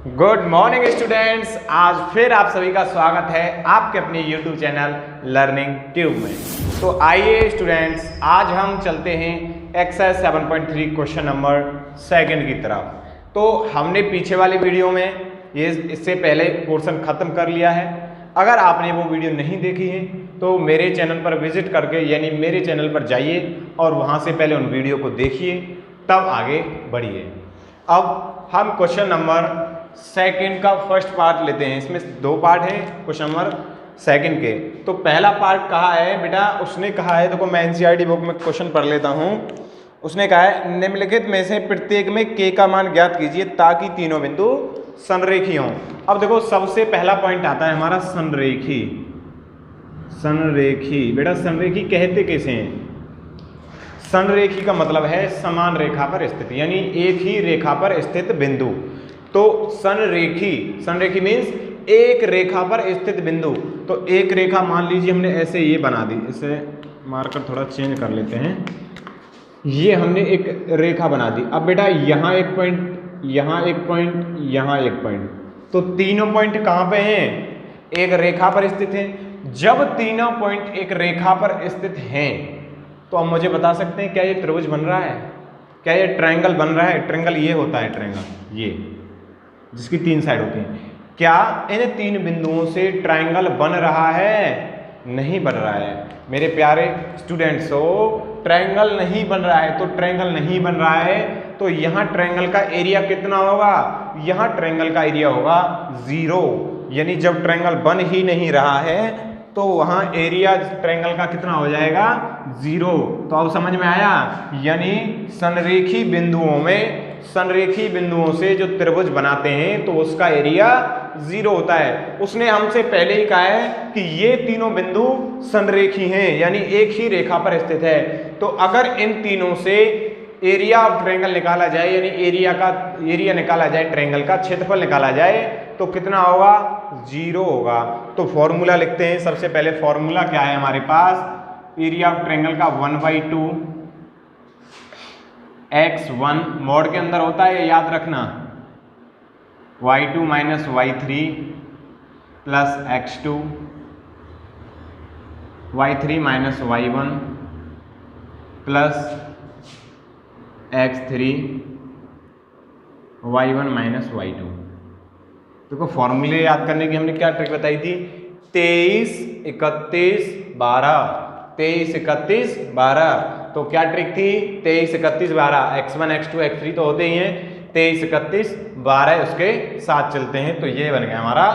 Good morning students. आज फिर आप सभी का स्वागत है आपके अपने यूट्यूब चैनल लर्निंग ट्यूब में। तो आइए स्टूडेंट्स, आज हम चलते हैं एक्सरसाइज 7.3 क्वेश्चन नंबर 2 की तरफ। तो हमने पीछे वाले वीडियो में इससे पहले पोर्शन ख़त्म कर लिया है। अगर आपने वो वीडियो नहीं देखी है तो मेरे चैनल पर विजिट करके यानी मेरे चैनल पर जाइए और वहाँ से पहले उन वीडियो को देखिए, तब आगे बढ़िए। अब हम क्वेश्चन नंबर 2 का फर्स्ट पार्ट लेते हैं। इसमें 2 पार्ट हैं क्वेश्चन नंबर 2 के। तो पहला पार्ट कहा है बेटा, उसने कहा है, देखो मैं एनसीईआरटी बुक में क्वेश्चन पढ़ लेता हूँ। उसने कहा है निम्नलिखित में से प्रत्येक में के का मान ज्ञात कीजिए ताकि तीनों बिंदु संरेखी हों। अब देखो सबसे पहला पॉइंट आता है हमारा संरेखी। संरेखी बेटा संरेखी कहते कैसे हैं? संरेखी का मतलब है समान रेखा पर स्थित, यानी एक ही रेखा पर स्थित बिंदु। तो संरेखी मीन्स एक रेखा पर स्थित बिंदु। तो एक रेखा मान लीजिए हमने ऐसे ये बना दी, इसे मार्कर थोड़ा चेंज कर लेते हैं। ये हमने एक रेखा बना दी। अब बेटा यहाँ एक पॉइंट, यहाँ एक पॉइंट, यहाँ एक पॉइंट, तो तीनों पॉइंट कहाँ पे हैं? एक रेखा पर स्थित हैं। जब तीनों पॉइंट एक रेखा पर स्थित हैं तो अब मुझे बता सकते हैं क्या ये त्रिभुज बन रहा है, क्या ये ट्रायंगल बन रहा है? ट्रायंगल ये होता है, ट्रायंगल ये जिसकी 3 साइड होती हैं। क्या इन 3 बिंदुओं से ट्रायंगल बन रहा है? नहीं बन रहा है मेरे प्यारे स्टूडेंट्स। ट्रायंगल नहीं बन रहा है। तो ट्रायंगल नहीं बन रहा है तो यहाँ ट्रायंगल का एरिया कितना होगा? यहाँ ट्रायंगल का एरिया होगा 0। यानी जब ट्रायंगल बन ही नहीं रहा है तो वहाँ एरिया ट्रायंगल का कितना हो जाएगा? 0। तो अब समझ में आया? यानी संरेखी बिंदुओं से जो त्रिभुज बनाते हैं तो उसका एरिया 0 होता है। उसने हमसे पहले ही कहा है कि ये तीनों बिंदु संरेखी हैं, यानी एक ही रेखा पर स्थित है। तो अगर इन तीनों से एरिया ऑफ ट्रायंगल निकाला जाए, यानी एरिया निकाला जाए, ट्रायंगल का क्षेत्रफल निकाला जाए, तो कितना होगा? 0 होगा। तो फॉर्मूला लिखते हैं। सबसे पहले फॉर्मूला क्या है हमारे पास? एरिया ऑफ ट्रायंगल का 1/2 x1 मॉड के अंदर होता है, याद रखना, y2 minus y3 plus x2, y3 minus y1 plus x3, y1 minus y2। देखो फॉर्मूले याद करने की हमने क्या ट्रिक बताई थी? 23, 31, 12। 23, 31, 12। तो क्या ट्रिक थी? 23, 31, 12। x1, x2, x3 तो होते ही हैं। 23, 31, 12 उसके साथ चलते हैं। तो ये बन गया हमारा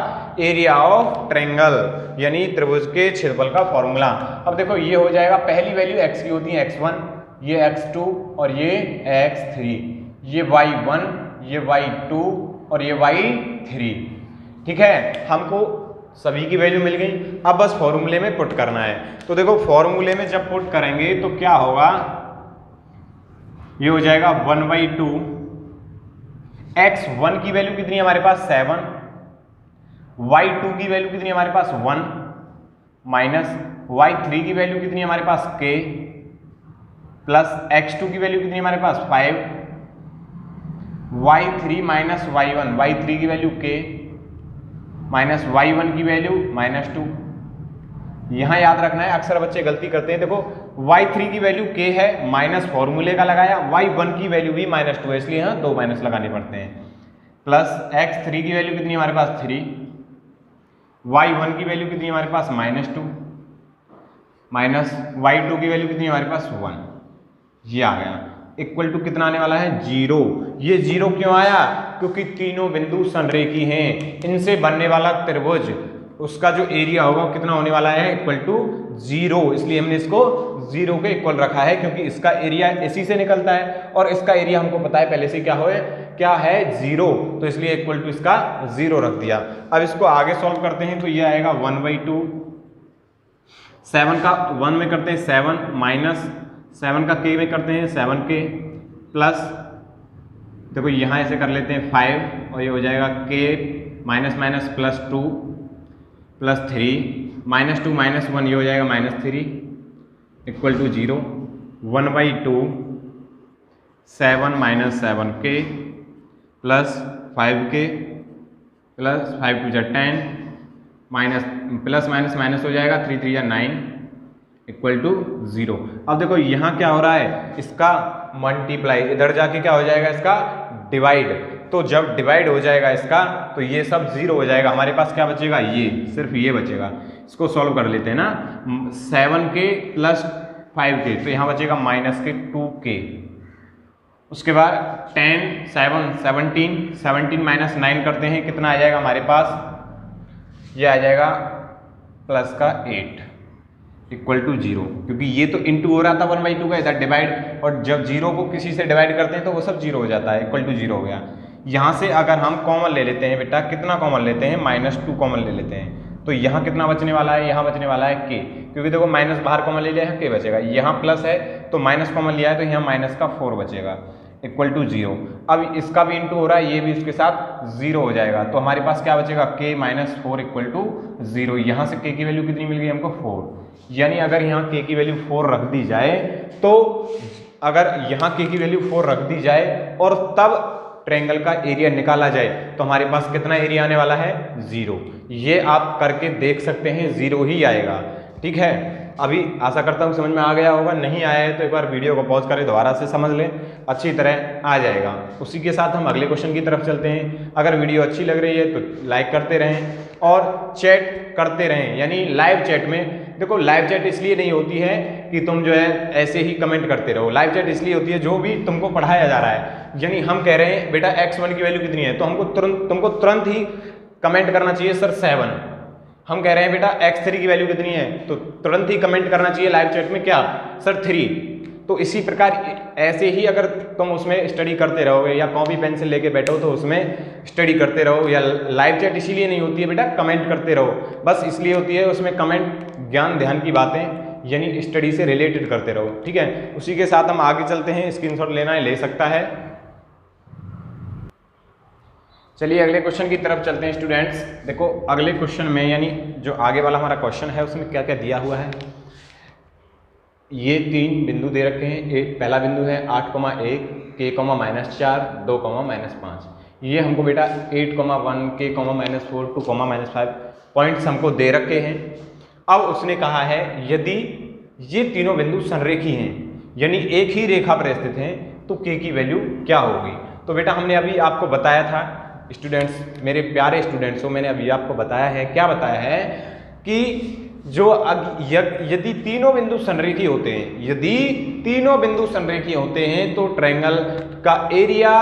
एरिया ऑफ ट्रायंगल, यानी त्रिभुज के क्षेत्रफल का फॉर्मूला। अब देखो ये हो जाएगा, पहली वैल्यू x की होती है x1, ये x2 और ये x3, ये y1, ये y2 और ये y3। ठीक है, हमको सभी की वैल्यू मिल गई। अब बस फॉर्मूले में पुट करना है। तो देखो फॉर्मूले में जब पुट करेंगे तो क्या होगा? ये हो जाएगा 1/2। x1 की वैल्यू कितनी है हमारे पास? 7। y2 की वैल्यू कितनी है हमारे पास? 1 माइनस y3 की वैल्यू कितनी है हमारे पास? k प्लस x2 की वैल्यू कितनी है हमारे पास? 5। y3 माइनस y1, y3 की वैल्यू k माइनस y1 की वैल्यू -2। यहाँ याद रखना है, अक्सर बच्चे गलती करते हैं। देखो y3 की वैल्यू k है, माइनस फॉर्मूले का लगाया, y1 की वैल्यू भी -2 है, इसलिए यहाँ 2 माइनस लगाने पड़ते हैं। प्लस x3 की वैल्यू कितनी है हमारे पास? 3। y1 की वैल्यू कितनी है हमारे पास? -2 माइनस y2 की वैल्यू कितनी है हमारे पास? 1। ये आ गया इक्वल टू कितना आने वाला है? 0। ये 0 क्यों आया? क्योंकि तीनों बिंदु संरेखी हैं। इनसे बनने वाला त्रिभुज, उसका जो एरिया होगा वो कितना होने वाला है? Equal to 0। इसलिए हमने इसको 0 के इक्वल रखा है, क्योंकि इसका एरिया इसी से निकलता है और इसका एरिया हमको पता है पहले से क्या है 0। तो इसलिए इक्वल टू इसका 0 रख दिया। अब इसको आगे सॉल्व करते हैं तो ये आएगा 1/2। 7 का 1 में करते हैं 7 माइनस 7 का k में करते हैं 7k प्लस, देखो यहाँ ऐसे कर लेते हैं 5 और ये हो जाएगा k minus minus plus 2 plus 3 -2 -1, ये हो जाएगा -3 equal to 0। 1/2 7 minus 7k plus 5k plus 5 2 10 minus plus minus minus हो जाएगा, 3 3 9 इक्वल टू 0। अब देखो यहाँ क्या हो रहा है, इसका मल्टीप्लाई, इधर जाके क्या हो जाएगा, इसका डिवाइड। तो जब डिवाइड हो जाएगा इसका तो ये सब 0 हो जाएगा, हमारे पास क्या बचेगा, ये सिर्फ ये बचेगा। इसको सॉल्व कर लेते हैं ना, 7k प्लस 5k, तो यहाँ बचेगा माइनस के 2k। उसके बाद 10 7 17 माइनस 9 करते हैं, कितना आ जाएगा हमारे पास, ये आ जाएगा प्लस का 8 इक्वल टू 0, क्योंकि ये तो इंटू हो रहा था 1/2 का, इधर डिवाइड, और जब 0 को किसी से डिवाइड करते हैं तो वो सब 0 हो जाता है, इक्वल टू 0 हो गया। यहाँ से अगर हम कॉमन ले लेते हैं बेटा, कितना कॉमन लेते हैं, -2 कॉमन ले लेते हैं, तो यहाँ कितना बचने वाला है, यहाँ बचने वाला है k, क्योंकि देखो माइनस बाहर कॉमन ले लिया है, k बचेगा। यहाँ प्लस है तो माइनस कॉमन लिया है तो यहाँ माइनस का 4 बचेगा इक्वल टू 0। अब इसका भी इंटू हो रहा है, ये भी उसके साथ 0 हो जाएगा, तो हमारे पास क्या बचेगा, k माइनस 4 इक्वल टू 0। यहाँ से k की वैल्यू कितनी मिल गई हमको, 4। यानी अगर यहाँ k की वैल्यू 4 रख दी जाए, तो अगर यहाँ k की वैल्यू 4 रख दी जाए और तब ट्रायंगल का एरिया निकाला जाए तो हमारे पास कितना एरिया आने वाला है, 0। ये आप करके देख सकते हैं, 0 ही आएगा। ठीक है, अभी आशा करता हूँ समझ में आ गया होगा, नहीं आया है तो एक बार वीडियो को पॉज करें, दोबारा से समझ लें, अच्छी तरह आ जाएगा। उसी के साथ हम अगले क्वेश्चन की तरफ चलते हैं। अगर वीडियो अच्छी लग रही है तो लाइक करते रहें और चैट करते रहें, यानी लाइव चैट में। देखो लाइव चैट इसलिए नहीं होती है कि तुम जो है ऐसे ही कमेंट करते रहो, लाइव चैट इसलिए होती है जो भी तुमको पढ़ाया जा रहा है, यानी हम कह रहे हैं बेटा x1 की वैल्यू कितनी है, तो तुमको तुरंत ही कमेंट करना चाहिए सर 7। हम कह रहे हैं बेटा x3 की वैल्यू कितनी है, तो तुरंत ही कमेंट करना चाहिए लाइव चैट में क्या, सर 3। तो इसी प्रकार ऐसे ही अगर तुम उसमें स्टडी करते रहोगे या कॉपी पेंसिल लेके बैठो तो उसमें स्टडी करते रहो। या लाइव चैट इसीलिए नहीं होती है बेटा, कमेंट करते रहो, बस इसलिए होती है उसमें कमेंट ज्ञान ध्यान की बातें यानी स्टडी से रिलेटेड करते रहो। ठीक है, उसी के साथ हम आगे चलते हैं, स्क्रीनशॉट लेना है ले सकता है। चलिए अगले क्वेश्चन की तरफ चलते हैं स्टूडेंट्स। देखो अगले क्वेश्चन में यानी जो आगे वाला हमारा क्वेश्चन है उसमें क्या क्या दिया हुआ है, ये 3 बिंदु दे रखे हैं। एक पहला बिंदु है 8,1 k, -4 2, -5। ये हमको बेटा 8,1 k, -4 2, -5 पॉइंट्स हमको दे रखे हैं। अब उसने कहा है यदि ये तीनों बिंदु संरेखी हैं यानी एक ही रेखा पर स्थित हैं तो k की वैल्यू क्या होगी। तो बेटा हमने अभी आपको बताया था स्टूडेंट्स, मेरे प्यारे स्टूडेंट्स को मैंने अभी आपको बताया है, क्या बताया है कि जो यदि तीनों बिंदु संरेखी होते हैं, यदि तीनों बिंदु संरेखी होते हैं तो ट्रायंगल का एरिया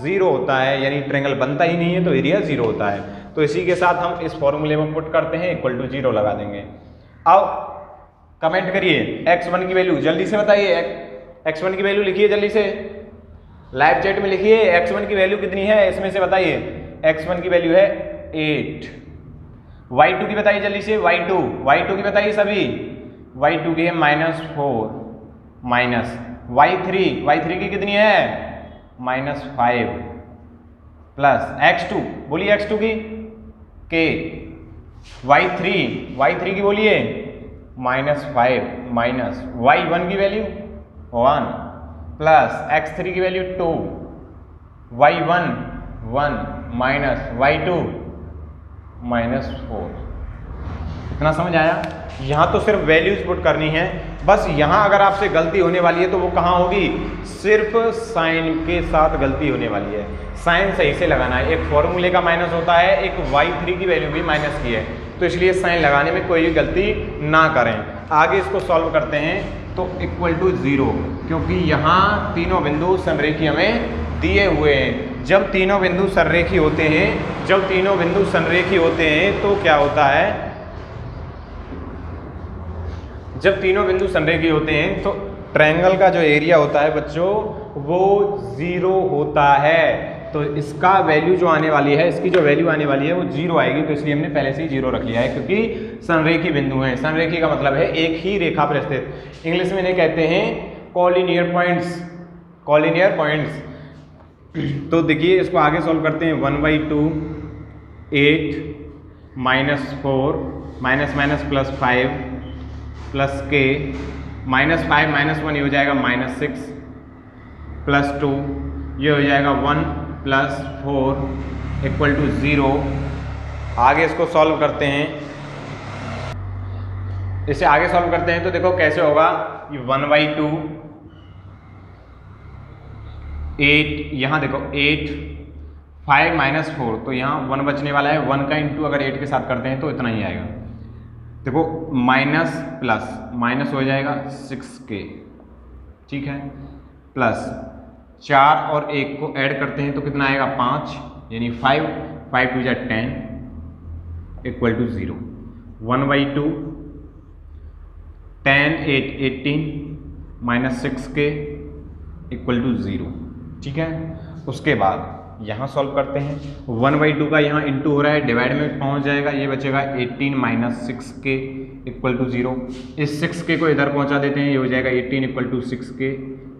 0 होता है, यानी ट्रायंगल बनता ही नहीं है तो एरिया 0 होता है। तो इसी के साथ हम इस फॉर्मूले में पुट करते हैं, इक्वल टू 0 लगा देंगे। अब कमेंट करिए x1 की वैल्यू, जल्दी से बताइए x1 की वैल्यू लिखिए, जल्दी से लाइव चैट में लिखिए x1 की वैल्यू कितनी है, इसमें से बताइए। x1 की वैल्यू है 8। y2 की बताइए जल्दी से, y2 की बताइए सभी। y2 की है -4 माइनस y3 की कितनी है -5 प्लस x2, बोलिए x2 की k, y3 की बोलिए -5 माइनस y1 की वैल्यू 1 प्लस x3 की वैल्यू 2, y1 1 माइनस y2 -4। इतना समझ आया। यहाँ तो सिर्फ वैल्यूज पुट करनी है बस। यहाँ अगर आपसे गलती होने वाली है तो वो कहाँ होगी, सिर्फ साइन के साथ गलती होने वाली है। साइन सही से लगाना है, एक फॉर्मूले का माइनस होता है, एक y3 की वैल्यू भी माइनस की है, तो इसलिए साइन लगाने में कोई भी गलती ना करें। आगे इसको सॉल्व करते हैं तो इक्वल टू 0, क्योंकि यहाँ तीनों बिंदु संरेखी हमें दिए हुए हैं। जब तीनों बिंदु संरेखी होते हैं तो क्या होता है, जब तीनों बिंदु संरेखी होते हैं तो ट्रायंगल का जो एरिया होता है बच्चों वो 0 होता है। तो इसका वैल्यू जो आने वाली है, इसकी जो वैल्यू आने वाली है वो 0 आएगी, तो इसलिए हमने पहले से ही 0 रख लिया है, क्योंकि संरेखी बिंदु हैं। संरेखी का मतलब है एक ही रेखा पर स्थित, इंग्लिश में इन्हें कहते हैं कॉलिनियर पॉइंट्स। तो देखिए इसको आगे सॉल्व करते हैं। 1/2 8 -4 माइनस प्लस 5 प्लस k, -5 -1 ये हो जाएगा -6 प्लस 2 ये हो जाएगा 1 प्लस 4 इक्वल टू 0 आगे इसको सॉल्व करते हैं, इसे आगे सॉल्व करते हैं तो देखो कैसे होगा। 1/2 8, यहाँ देखो 8 5 - 4, तो यहाँ 1 बचने वाला है। 1 का इंटू अगर 8 के साथ करते हैं तो इतना ही आएगा। देखो माइनस प्लस माइनस हो जाएगा 6k, ठीक है, प्लस 4 और 1 को ऐड करते हैं तो कितना आएगा 5, यानी 5 5 2 10 equal to 0। 1/2 10 8 18 minus 6k equal to 0, ठीक है। उसके बाद यहाँ सॉल्व करते हैं। 1/2 का यहाँ इंटू हो रहा है, डिवाइड में पहुँच जाएगा, ये बचेगा 18 माइनस 6k इक्वल टू 0। इस 6k को इधर पहुँचा देते हैं, ये हो जाएगा 18 इक्वल टू 6k।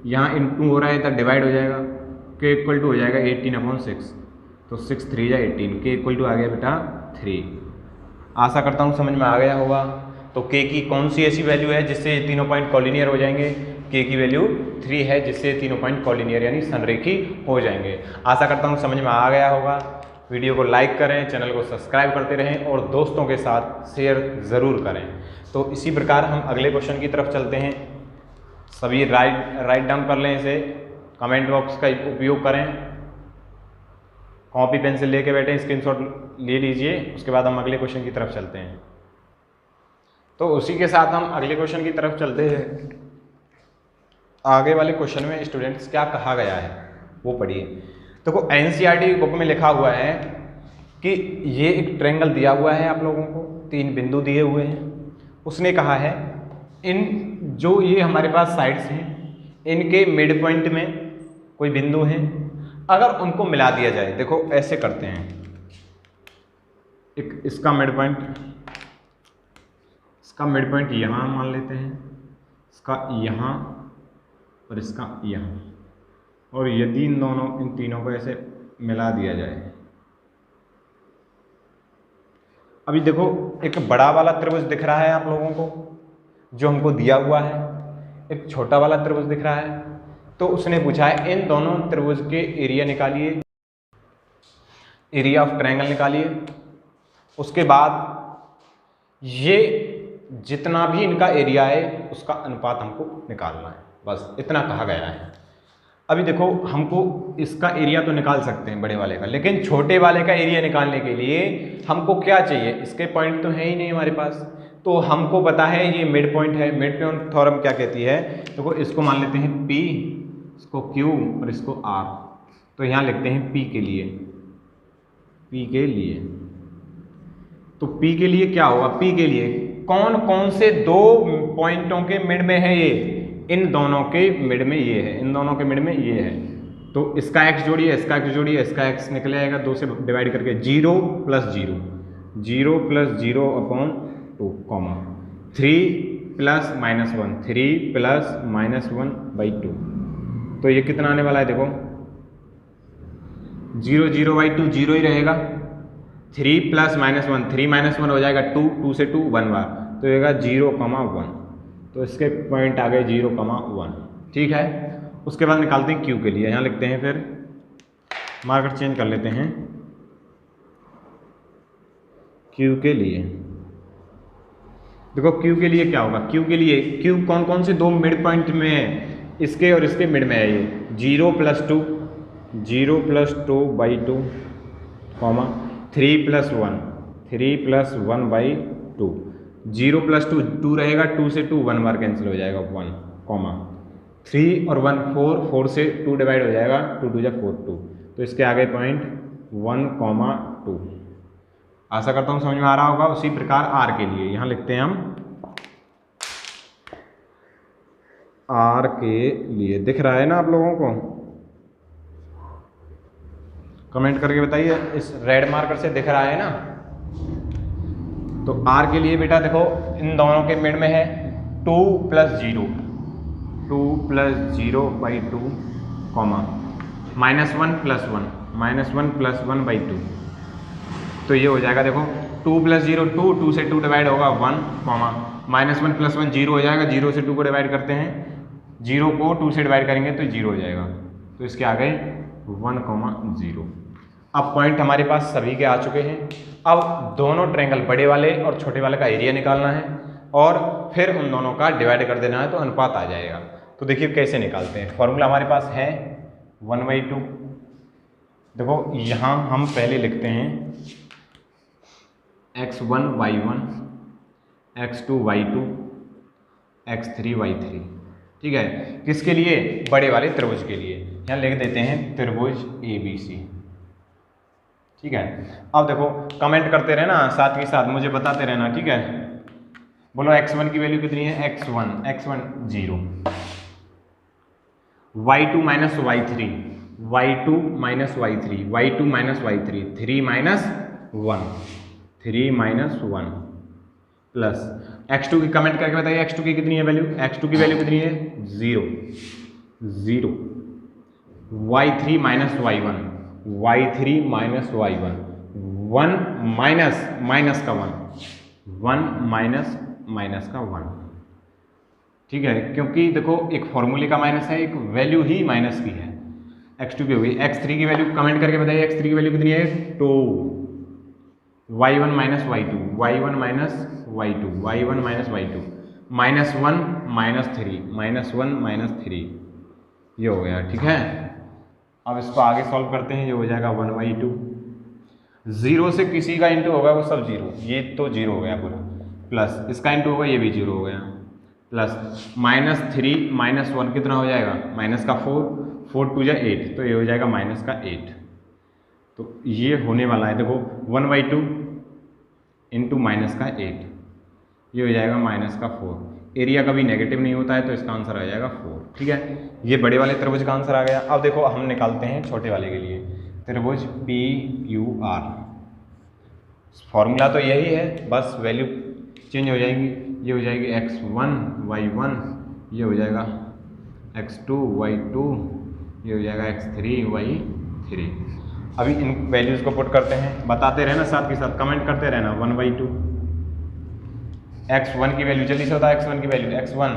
यहाँ इंटू हो रहा है, इधर डिवाइड हो जाएगा, k इक्वल टू हो जाएगा 18/6, तो 6 3 जा 18, k इक्वल टू आ गया बेटा 3। आशा करता हूँ समझ में आ गया होगा। तो k की कौन सी ऐसी वैल्यू है जिससे ये तीनों पॉइंट कॉलिनियर हो जाएंगे? k की वैल्यू 3 है, जिससे तीनों पॉइंट कॉलिनियर यानी संरेखी हो जाएंगे। आशा करता हूँ समझ में आ गया होगा। वीडियो को लाइक करें, चैनल को सब्सक्राइब करते रहें और दोस्तों के साथ शेयर ज़रूर करें। तो इसी प्रकार हम अगले क्वेश्चन की तरफ चलते हैं। सभी राइट डाउन कर लें इसे, कमेंट बॉक्स का उपयोग करें, कॉपी पेंसिल लेके बैठे, स्क्रीनशॉट ले लीजिए। उसके बाद हम अगले क्वेश्चन की तरफ चलते हैं। तो उसी के साथ हम अगले क्वेश्चन की तरफ चलते हैं। आगे वाले क्वेश्चन में स्टूडेंट्स क्या कहा गया है वो पढ़िए। देखो एनसीईआरटी बुक में लिखा हुआ है कि ये एक ट्रायंगल दिया हुआ है आप लोगों को, 3 बिंदु दिए हुए हैं। उसने कहा है इन जो ये हमारे पास साइड्स हैं, इनके मिड पॉइंट में कोई बिंदु हैं, अगर उनको मिला दिया जाए। देखो ऐसे करते हैं, एक इसका मिड पॉइंट यहाँ मान लेते हैं, इसका यहाँ और इसका यहाँ, और यदि इन तीनों को ऐसे मिला दिया जाए। अभी देखो एक बड़ा वाला त्रिभुज दिख रहा है आप लोगों को जो हमको दिया हुआ है, एक छोटा वाला त्रिभुज दिख रहा है। तो उसने पूछा है इन दोनों त्रिभुज के एरिया निकालिए, एरिया ऑफ ट्रायंगल निकालिए। उसके बाद ये जितना भी इनका एरिया है उसका अनुपात हमको निकालना है, बस इतना कहा गया है। अभी देखो हमको इसका एरिया तो निकाल सकते हैं बड़े वाले का, लेकिन छोटे वाले का एरिया निकालने के लिए हमको क्या चाहिए? इसके पॉइंट तो है ही नहीं हमारे पास, तो हमको पता है ये मिड पॉइंट है। मिड पॉइंट थ्योरम क्या कहती है? देखो इसको मान लेते हैं P, इसको Q और इसको R। तो यहाँ लिखते हैं P के लिए, तो P के लिए क्या होगा? P के लिए कौन कौन से 2 पॉइंटों के मिड में है ये? इन दोनों के मिड में ये है, इन दोनों के मिड में ये है। तो इसका x जोड़िए, इसका x जोड़िए, इसका x निकल आएगा 2 से डिवाइड करके 0 + 0, 0 + 0/2, 3 + -1, 3 + -1/2। तो ये कितना आने वाला है? देखो 0 0/2 0 ही रहेगा। 3 + -1, 3 - 1 हो जाएगा 2, 2 से 2 1 बार, तो रहेगा 0,1। तो इसके पॉइंट आ गए 0,1, ठीक है। उसके बाद निकालते हैं Q के लिए। यहाँ लिखते हैं, फिर मार्कर चेंज कर लेते हैं। Q के लिए देखो Q के लिए क्या होगा? Q के लिए Q कौन कौन से 2 मिड पॉइंट में है? इसके और इसके मिड में है ये। 0 + 2, 0 + 2/2, 3 + 1, 3 + 1/2, 0 + 2 2 रहेगा, 2 से 2 1 बार कैंसिल हो जाएगा 1, 3 और 1 4, 4 से 2 डिवाइड हो जाएगा, 2 2 = 4 2। तो इसके आगे पॉइंट 1,2। आशा करता हूँ समझ में आ रहा होगा। उसी प्रकार R के लिए यहाँ लिखते हैं हम, R के लिए दिख रहा है ना आप लोगों को? कमेंट करके बताइए, इस रेड मार्कर से दिख रहा है ना? तो R के लिए बेटा देखो इन दोनों के मिड में है 2 + 0, 2 + 0/2, -1 + 1, -1 + 1/2। तो ये हो जाएगा देखो 2 + 0 2, 2 से 2 डिवाइड होगा 1, -1 + 1 0 हो जाएगा। 0 से 2 को डिवाइड करते हैं, 0 को 2 से डिवाइड करेंगे तो 0 हो जाएगा। तो इसके आ गए 1,0। अब पॉइंट हमारे पास सभी के आ चुके हैं। अब दोनों ट्रायंगल बड़े वाले और छोटे वाले का एरिया निकालना है और फिर उन दोनों का डिवाइड कर देना है तो अनुपात आ जाएगा। तो देखिए कैसे निकालते हैं। फॉर्मूला हमारे पास है 1/2। देखो यहाँ हम पहले लिखते हैं x1 y1, x2 y2, x3 y3। ठीक है, किसके लिए? बड़े वाले त्रिभुज के लिए। यहाँ लिख देते हैं त्रिभुज ABC। ठीक है, अब देखो कमेंट करते रहना, साथ ही साथ मुझे बताते रहना। ठीक है, बोलो x1 की वैल्यू कितनी है? x1 0, y2 minus y3, y2 minus y3, y2 minus y3, 3 minus 1, 3 minus 1 plus x2 की कमेंट करके बताइए x2 की कितनी है वैल्यू? x2 की वैल्यू कितनी है? 0, 0, y3 minus y1, y3 minus y1, 1 minus minus का 1, 1 माइनस माइनस का 1। ठीक है, क्योंकि देखो एक फॉर्मूले का माइनस है, एक वैल्यू ही माइनस की है। x2 की होगी। x3 की वैल्यू कमेंट करके बताइए x3 की वैल्यू कितनी है? 2, y1 minus y2, y1 minus y2, y1 minus y2, minus 1 minus 3, minus 1 minus 3, ये हो गया। ठीक है, अब इसको आगे सॉल्व करते हैं। ये हो जाएगा 1/2। 0 से किसी का इंटू होगा वो सब 0, ये तो 0 हो गया पूरा, प्लस इसका इंटू होगा ये भी 0 हो गया, प्लस माइनस 3 माइनस 1 कितना हो जाएगा? माइनस का 4, 4 2 जा 8, तो ये हो जाएगा माइनस का 8। तो ये होने वाला है, देखो 1/2 इंटू माइनस का 8, ये हो जाएगा माइनस का 4। एरिया कभी नेगेटिव नहीं होता है तो इसका आंसर आ जाएगा 4। ठीक है, ये बड़े वाले त्रिभुज का आंसर आ गया। अब देखो हम निकालते हैं छोटे वाले के लिए, त्रिभुज PQR। फॉर्मूला तो यही है, बस वैल्यू चेंज हो जाएंगी। ये हो जाएगी x1 y1, ये हो जाएगा x2 y2, ये हो जाएगा x3 y3। अभी इन वैल्यूज़ को पुट करते हैं, बताते रहना, साथ के साथ कमेंट करते रहना। 1/2, x1 की वैल्यू जल्दी से होता है, x1 की value x1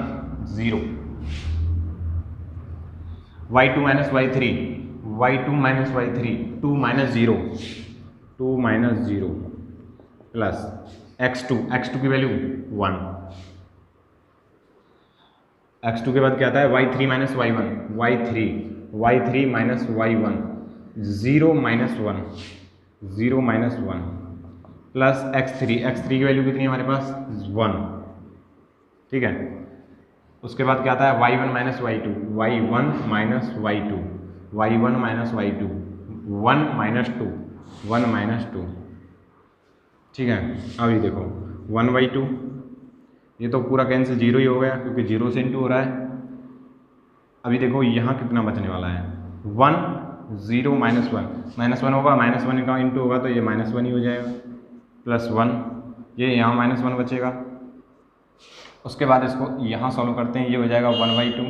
0, y2 minus y3, y2 minus y3, 2 minus 0, 2 minus 0 plus x2 की वैल्यू 1, x2 के बाद क्या आता है? y3 minus y1, y3 minus y1, 0 minus 1, 0 minus 1 plus x3 की वैल्यू कितनी है हमारे पास? 1। ठीक है, उसके बाद क्या आता है? y1 minus y2, y1 minus y2, y1 minus y2, 1 minus 2, 1 minus 2। ठीक है, अभी देखो 1/2, ये तो पूरा कैंसिल, 0 ही हो गया क्योंकि 0 से इंटू हो रहा है। अभी देखो यहाँ कितना बचने वाला है? 1, 0 माइनस 1, माइनस 1 होगा, माइनस 1 का इंटू होगा तो ये माइनस 1 ही हो जाएगा, प्लस 1, ये यहाँ माइनस 1 बचेगा। उसके बाद इसको यहाँ सॉल्व करते हैं, ये हो जाएगा 1/2,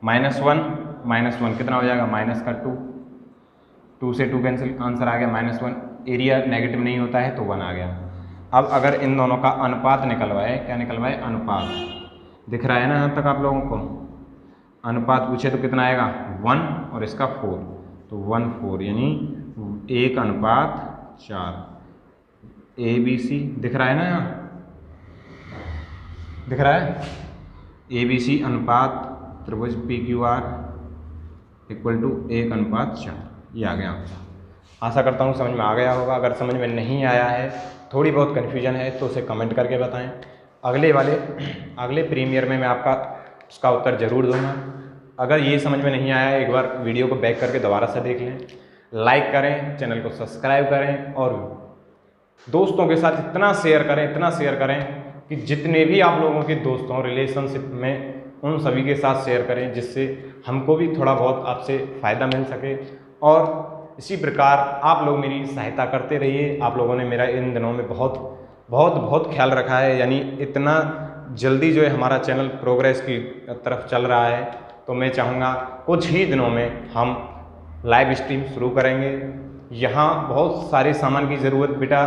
माइनस 1 कितना हो जाएगा? माइनस का 2, 2 से 2 कैंसिल, आंसर आ गया -1। एरिया नेगेटिव नहीं होता है तो 1 आ गया। अब अगर इन दोनों का अनुपात निकलवाए, क्या निकलवाए? अनुपात दिख रहा है ना यहाँ तक आप लोगों को? अनुपात पूछे तो कितना आएगा? 1 और इसका 4, तो 1 4 यानी 1/4। ABC दिख रहा है ना यहाँ? दिख रहा है? ABC अनुपात त्रिभुज PQR इक्वल टू 1/4, ये आ गया। आशा करता हूँ समझ में आ गया होगा। अगर समझ में नहीं आया है, थोड़ी बहुत कन्फ्यूजन है तो उसे कमेंट करके बताएं। अगले प्रीमियर में मैं आपका उसका उत्तर ज़रूर दूंगा। अगर ये समझ में नहीं आया, एक बार वीडियो को बैक करके दोबारा से देख लें, लाइक करें, चैनल को सब्सक्राइब करें और दोस्तों के साथ इतना शेयर करें कि जितने भी आप लोगों के दोस्त हों रिलेशनशिप में, उन सभी के साथ शेयर करें, जिससे हमको भी थोड़ा बहुत आपसे फ़ायदा मिल सके। और इसी प्रकार आप लोग मेरी सहायता करते रहिए। आप लोगों ने मेरा इन दिनों में बहुत ख्याल रखा है, यानी इतना जल्दी जो है हमारा चैनल प्रोग्रेस की तरफ चल रहा है, तो मैं चाहूँगा कुछ ही दिनों में हम लाइव स्ट्रीम शुरू करेंगे। यहाँ बहुत सारे सामान की ज़रूरत बेटा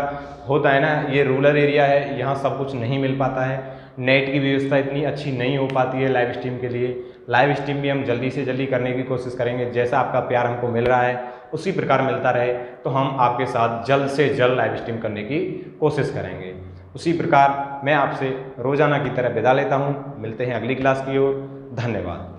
होता है ना, ये रूरल एरिया है, यहाँ सब कुछ नहीं मिल पाता है। नेट की व्यवस्था इतनी अच्छी नहीं हो पाती है लाइव स्ट्रीम के लिए। लाइव स्ट्रीम भी हम जल्दी से जल्दी करने की कोशिश करेंगे। जैसा आपका प्यार हमको मिल रहा है उसी प्रकार मिलता रहे तो हम आपके साथ जल्द से जल्द लाइव स्ट्रीम करने की कोशिश करेंगे। उसी प्रकार मैं आपसे रोजाना की तरह विदा लेता हूँ। मिलते हैं अगली क्लास की ओर। धन्यवाद।